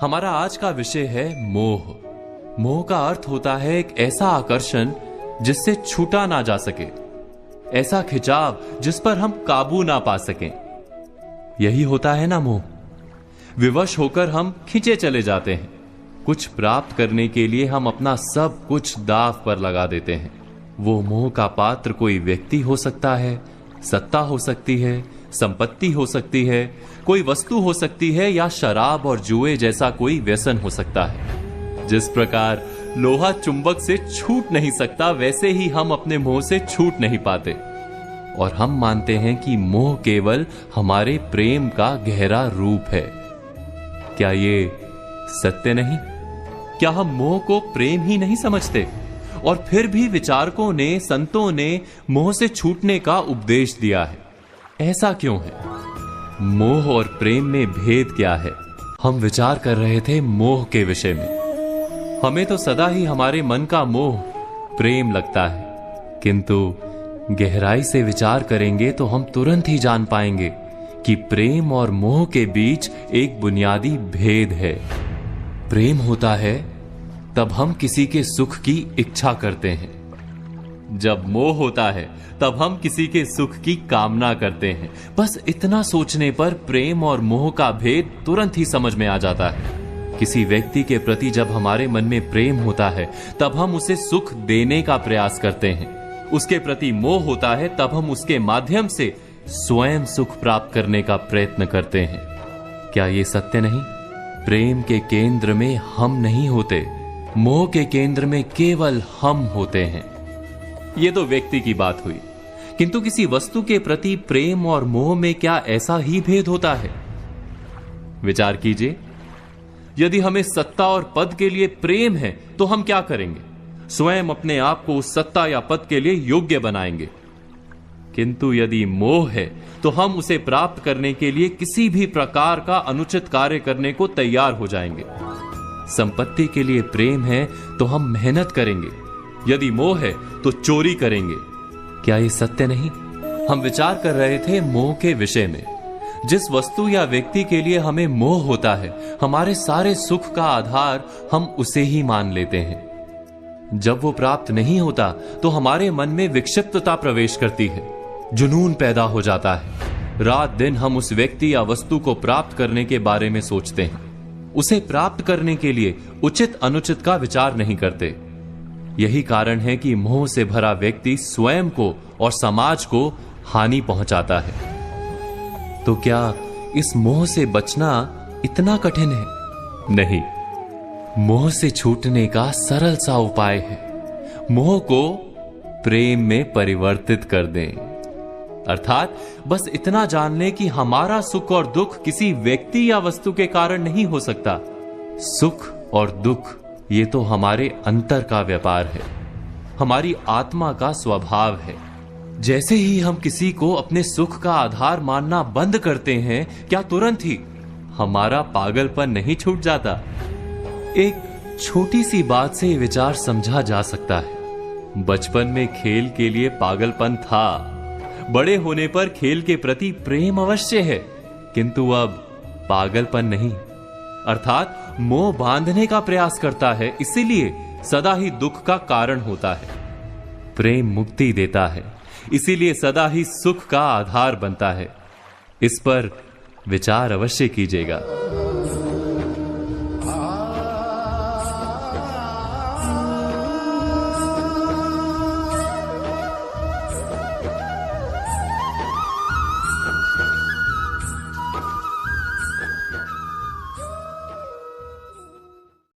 हमारा आज का विषय है मोह। मोह का अर्थ होता है एक ऐसा आकर्षण जिससे छूटा ना जा सके, ऐसा खिंचाव जिस पर हम काबू ना पा सकें। यही होता है ना मोह। विवश होकर हम खींचे चले जाते हैं। कुछ प्राप्त करने के लिए हम अपना सब कुछ दांव पर लगा देते हैं। वो मोह का पात्र कोई व्यक्ति हो सकता है, सत्ता हो सकती है, संपत्ति हो सकती है, कोई वस्तु हो सकती है, या शराब और जुए जैसा कोई व्यसन हो सकता है। जिस प्रकार लोहा चुंबक से छूट नहीं सकता, वैसे ही हम अपने मोह से छूट नहीं पाते। और हम मानते हैं कि मोह केवल हमारे प्रेम का गहरा रूप है। क्या ये सत्य नहीं? क्या हम मोह को प्रेम ही नहीं समझते? और फिर भी विचारकों ने, संतों ने मोह से छूटने का उपदेश दिया है। ऐसा क्यों है? मोह और प्रेम में भेद क्या है? हम विचार कर रहे थे मोह के विषय में। हमें तो सदा ही हमारे मन का मोह प्रेम लगता है, किंतु गहराई से विचार करेंगे तो हम तुरंत ही जान पाएंगे कि प्रेम और मोह के बीच एक बुनियादी भेद है। प्रेम होता है तब हम किसी के सुख की इच्छा करते हैं, जब मोह होता है तब हम किसी के सुख की कामना करते हैं। बस इतना सोचने पर प्रेम और मोह का भेद तुरंत ही समझ में आ जाता है। किसी व्यक्ति के प्रति जब हमारे मन में प्रेम होता है तब हम उसे सुख देने का प्रयास करते हैं। उसके प्रति मोह होता है तब हम उसके माध्यम से स्वयं सुख प्राप्त करने का प्रयत्न करते हैं। क्या ये सत्य नहीं? प्रेम के केंद्र में हम नहीं होते, मोह के केंद्र में केवल हम होते हैं। ये तो व्यक्ति की बात हुई, किंतु किसी वस्तु के प्रति प्रेम और मोह में क्या ऐसा ही भेद होता है? विचार कीजिए। यदि हमें सत्ता और पद के लिए प्रेम है तो हम क्या करेंगे? स्वयं अपने आप को उस सत्ता या पद के लिए योग्य बनाएंगे। किंतु यदि मोह है तो हम उसे प्राप्त करने के लिए किसी भी प्रकार का अनुचित कार्य करने को तैयार हो जाएंगे। संपत्ति के लिए प्रेम है तो हम मेहनत करेंगे, यदि मोह है तो चोरी करेंगे। क्या ये सत्य नहीं? हम विचार कर रहे थे मोह के विषय में। जिस वस्तु या व्यक्ति के लिए हमें मोह होता है, हमारे सारे सुख का आधार हम उसे ही मान लेते हैं। जब वो प्राप्त नहीं होता तो हमारे मन में विक्षिप्तता प्रवेश करती है, जुनून पैदा हो जाता है। रात दिन हम उस व्यक्ति या वस्तु को प्राप्त करने के बारे में सोचते हैं। उसे प्राप्त करने के लिए उचित अनुचित का विचार नहीं करते। यही कारण है कि मोह से भरा व्यक्ति स्वयं को और समाज को हानि पहुंचाता है। तो क्या इस मोह से बचना इतना कठिन है? नहीं, मोह से छूटने का सरल सा उपाय है। मोह को प्रेम में परिवर्तित कर दें। अर्थात बस इतना जान लें कि हमारा सुख और दुख किसी व्यक्ति या वस्तु के कारण नहीं हो सकता। सुख और दुख ये तो हमारे अंतर का व्यापार है, हमारी आत्मा का स्वभाव है। जैसे ही हम किसी को अपने सुख का आधार मानना बंद करते हैं, क्या तुरंत ही हमारा पागलपन नहीं छूट जाता? एक छोटी सी बात से ये विचार समझा जा सकता है। बचपन में खेल के लिए पागलपन था, बड़े होने पर खेल के प्रति प्रेम अवश्य है, किंतु अब पागलपन नहीं। अर्थात मोह बांधने का प्रयास करता है, इसीलिए सदा ही दुख का कारण होता है। प्रेम मुक्ति देता है, इसीलिए सदा ही सुख का आधार बनता है। इस पर विचार अवश्य कीजिएगा।